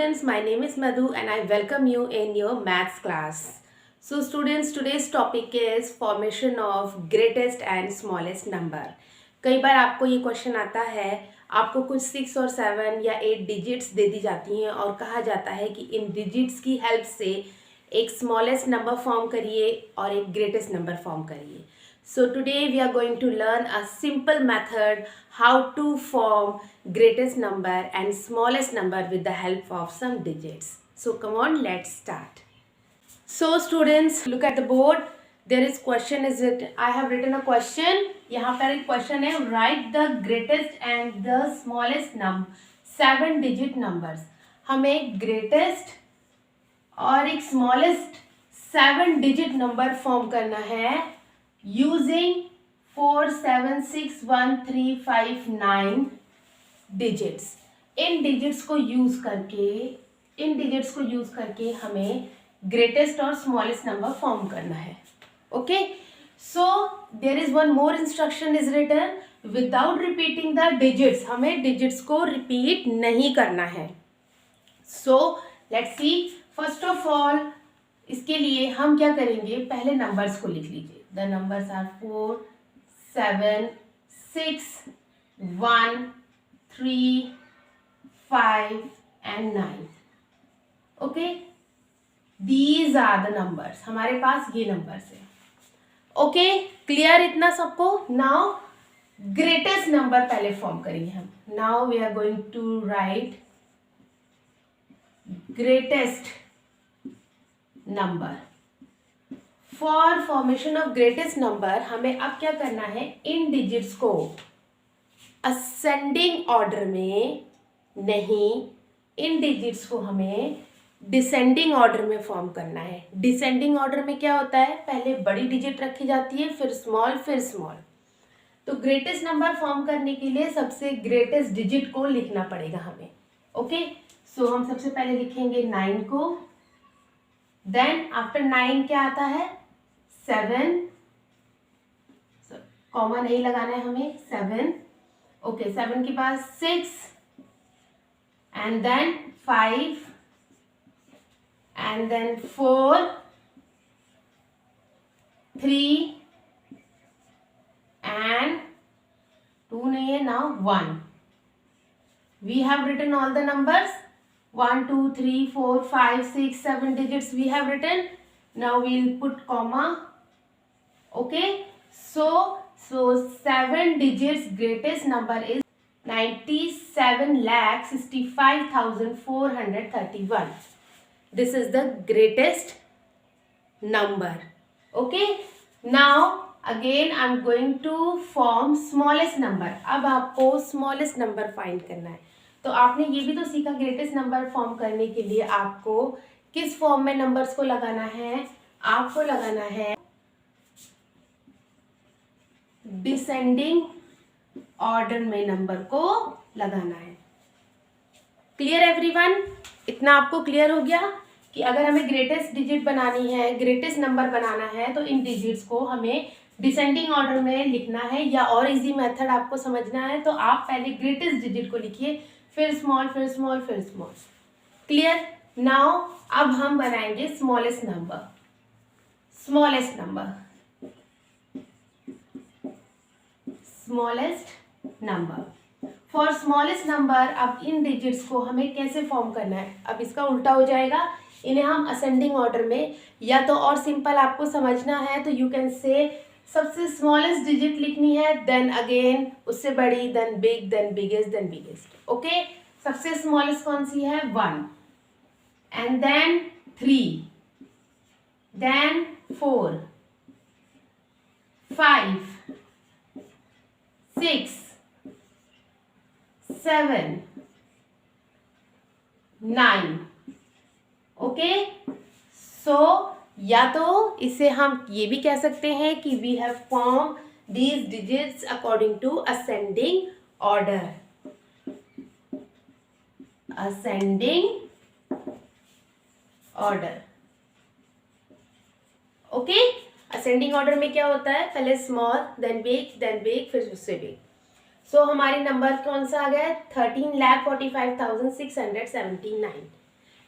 students, my name is Madhu and I welcome you in your maths class. So students, today's topic is formation of greatest and smallest number. कई बार आपको ये question आता है, आपको कुछ 6 और 7 या 8 डिजिट्स दे दी जाती हैं और कहा जाता है कि इन डिजिट्स की हेल्प से एक स्मॉलेस्ट नंबर फॉर्म करिए और एक ग्रेटेस्ट नंबर फॉर्म करिए. So today we are going to learn a simple method how to form greatest number and smallest number with the help of some digits. So come on, let's start. So students, look at the board. There is question is it? I have written a question. यहाँ पर एक question है, write the greatest and the smallest 7 digit numbers. हमें greatest और एक smallest 7 digit number form करना है using 4 7 6 1 3 5 9 digits. इन digits को यूज करके हमें greatest और smallest number form करना है. Okay, so there is one more instruction is written without repeating the digits. हमें digits को repeat नहीं करना है. So let's see. First of all, इसके लिए हम क्या करेंगे, पहले नंबर्स को लिख लीजिए. The numbers are 4 7 6 1 3 5 and 9. Okay, these are the numbers. हमारे पास ये नंबर्स है. ओके, क्लियर इतना सबको. नाउ ग्रेटेस्ट नंबर पहले फॉर्म करेंगे हम. Now we are going to write greatest number. For formation of greatest number हमें अब क्या करना है, इन डिजिट्स को असेंडिंग ऑर्डर में नहीं, इन डिजिट्स को हमें डिसेंडिंग ऑर्डर में फॉर्म करना है. डिसेंडिंग ऑर्डर में क्या होता है, पहले बड़ी डिजिट रखी जाती है, फिर स्मॉल, फिर स्मॉल. तो ग्रेटेस्ट नंबर फॉर्म करने के लिए सबसे ग्रेटेस्ट डिजिट को लिखना पड़ेगा हमें. ओके, सो हम सबसे पहले लिखेंगे 9 को. देन आफ्टर 9 क्या आता है, 7. कॉमा नहीं लगाना है हमें, 7. ओके, 7 के बाद 6 and then 5 and then 4 3 and 2 नहीं है, now 1. We have written all the numbers 1 2 3 4 5 6 7 digits we have written. Now we'll put comma. Okay, so 7 digits greatest number is 97,65,431. This is the greatest number. Okay, now again I'm going to form smallest number. अब आपको smallest number find करना है. तो आपने ये भी तो सीखा, greatest number form करने के लिए आपको किस फॉर्म में नंबर्स को लगाना है, आपको लगाना है डिसेंडिंग ऑर्डर में नंबर को लगाना है. Clear everyone? इतना आपको क्लियर हो गया कि अगर हमें ग्रेटेस्ट डिजिट बनानी है, ग्रेटेस्ट नंबर बनाना है, तो इन डिजिट्स को हमें डिसेंडिंग ऑर्डर में लिखना है. या और इजी मेथड आपको समझना है तो आप पहले ग्रेटेस्ट डिजिट को लिखिए, फिर स्मॉल, फिर स्मॉल, फिर स्मॉल. क्लियर? नाउ अब हम बनाएंगे smallest number. Smallest number, smallest number. For smallest number अब इन डिजिट्स को हमें कैसे फॉर्म करना है, अब इसका उल्टा हो जाएगा. इन्हें हम असेंडिंग ऑर्डर में, या तो और सिंपल आपको समझना है तो यू कैन से सबसे स्मॉलेस्ट डिजिट लिखनी है, देन अगेन उससे बड़ी, then big, then biggest, then biggest. Okay, सबसे स्मॉलेस्ट कौन सी है, 1 and then 3 then 4 5 6 7 9. Okay, so या तो इसे हम ये भी कह सकते हैं कि we have form these digits according to ascending order. Ascending order. Okay, ascending order में क्या होता है, पहले स्मॉल, देन बिग, फिर उससे बिग. सो हमारे नंबर कौन सा आ गया है, 13,45,679.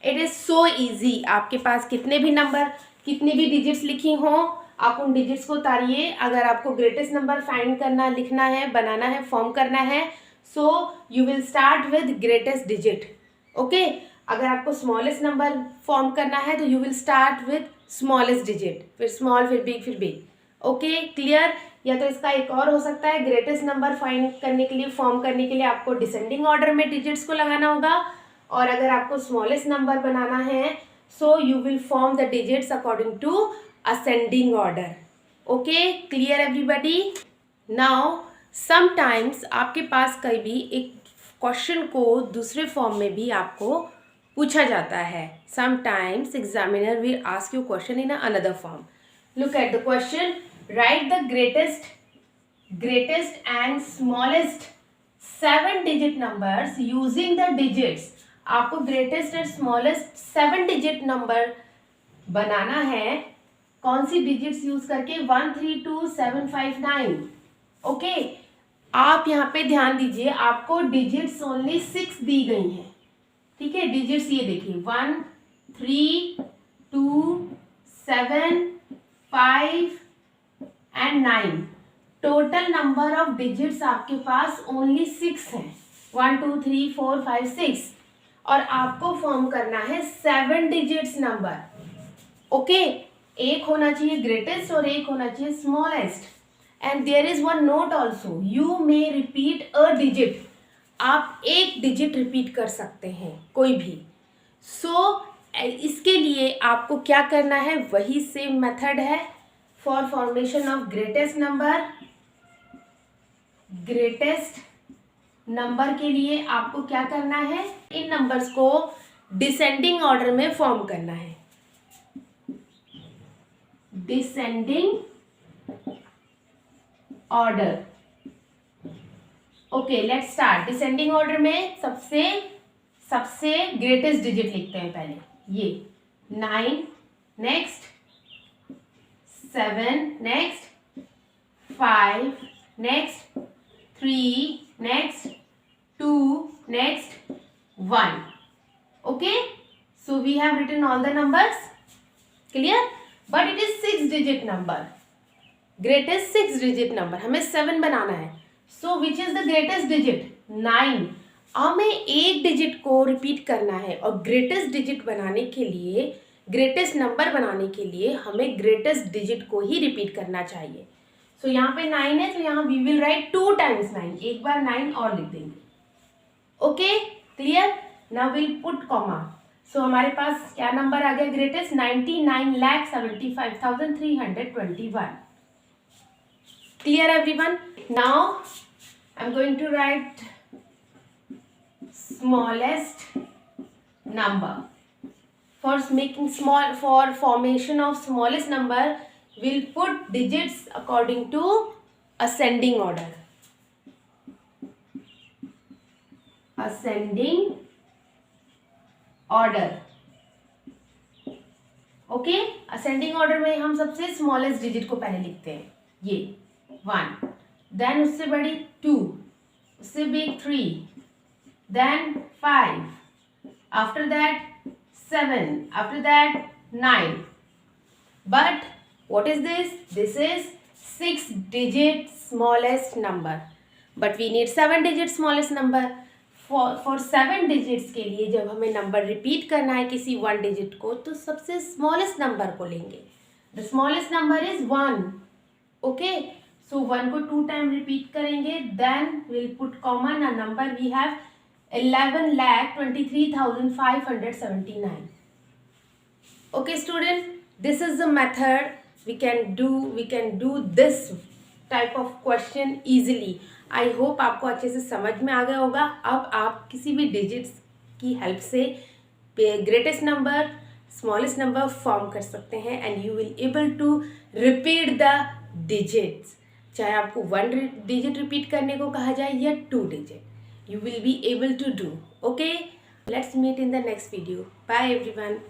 It is so easy. आपके पास कितने भी नंबर, कितनी भी डिजिट्स लिखी हों, आप उन डिजिट्स को उतारिए। अगर आपको ग्रेटेस्ट नंबर फाइंड करना, लिखना है, बनाना है, फॉर्म करना है, so you will start with greatest digit. Okay, अगर आपको स्मॉलेस्ट नंबर फॉर्म करना है तो you will start with smallest digit, फिर स्मॉल, फिर बिग, फिर बिग। Okay, clear. या तो इसका एक और हो सकता है, ग्रेटेस्ट नंबर फाइंड करने के लिए, फॉर्म करने के लिए आपको डिसेंडिंग ऑर्डर में डिजिट्स को लगाना होगा, और अगर आपको स्मॉलेस्ट नंबर बनाना है so you will form the digits according to ascending order. Okay, clear everybody. Now sometimes आपके पास कहीं भी एक क्वेश्चन को दूसरे फॉर्म में भी आपको पूछा जाता है। Sometimes examiner will ask you question in another form. Look at the question, right the greatest and smallest 7-digit numbers using the digits। आपको ग्रेटेस्ट और स्मॉलेस्ट 7 डिजिट नंबर बनाना है। कौन सी डिजिट्स यूज करके? 1 3 2 7 5 9। ओके, आप यहाँ पे ध्यान दीजिए, आपको डिजिट्स ओनली 6 दी गई हैं। ठीक है, डिजिट्स ये देखिए 1 3 2 7 5 and 9। Total number of digits आपके पास ओनली 6 हैं, 1 2 3 4 5 6, और आपको फॉर्म करना है 7 डिजिट्स नंबर। ओके, एक होना चाहिए ग्रेटेस्ट और एक होना चाहिए smallest. And there is one note also, you may repeat a digit. आप एक डिजिट रिपीट कर सकते हैं, कोई भी। इसके लिए आपको क्या करना है, वही सेम मेथड है for formation of greatest number. Greatest number के लिए आपको क्या करना है, इन नंबर्स को डिसेंडिंग ऑर्डर में फॉर्म करना है। Descending order. Okay, let's start. Descending order में सबसे ग्रेटेस्ट डिजिट लिखते हैं पहले, ये 9, next 7, next 5, next 3, next 2, next 1. Okay, so we have written all the numbers. Clear? But it is 6-digit number. Greatest 6-digit number. हमें 7 बनाना है. So which is the greatest digit? 9. हमें एक डिजिट को repeat करना है, और ग्रेटेस्ट डिजिट बनाने के लिए, ग्रेटेस्ट नंबर बनाने के लिए हमें ग्रेटेस्ट डिजिट को ही रिपीट करना चाहिए। तो यहाँ पे 9 है, तो यहाँ वी विल राइट 2 times 9, एक बार 9 और लिख देंगे। Okay, clear. Now will put comma. So हमारे पास क्या नंबर आ गया greatest? 99,75,321। Clear everyone. Now I am going to write smallest number. For formation of smallest number we'll put digits according to ascending order. Ascending order. Okay, ascending order में हम सबसे smallest digit को पहले लिखते हैं, ये 1, then उससे बड़ी 2, उससे big 3, then 5, after that 7, after that 9. But what is this? This is 6-digit smallest number. But we need 7-digit smallest number. For 7 digits के लिए जब हमें नंबर रिपीट करना है किसी 1 डिजिट को, तो सबसे स्मॉलेस्ट नंबर को लेंगे। The smallest number is 1. Okay, so 1 को 2 टाइम रिपीट करेंगे, then we'll put comma na number we have 11,23,579. Okay student, this is the method we can do this type of question easily. I hope आपको अच्छे से समझ में आ गया होगा। अब आप किसी भी डिजिट्स की हेल्प से greatest number, smallest number form कर सकते हैं, and you will able to repeat the digits. चाहे आपको 1 डिजिट रिपीट करने को कहा जाए या 2 digit, you will be able to do. Okay, let's meet in the next video. Bye everyone.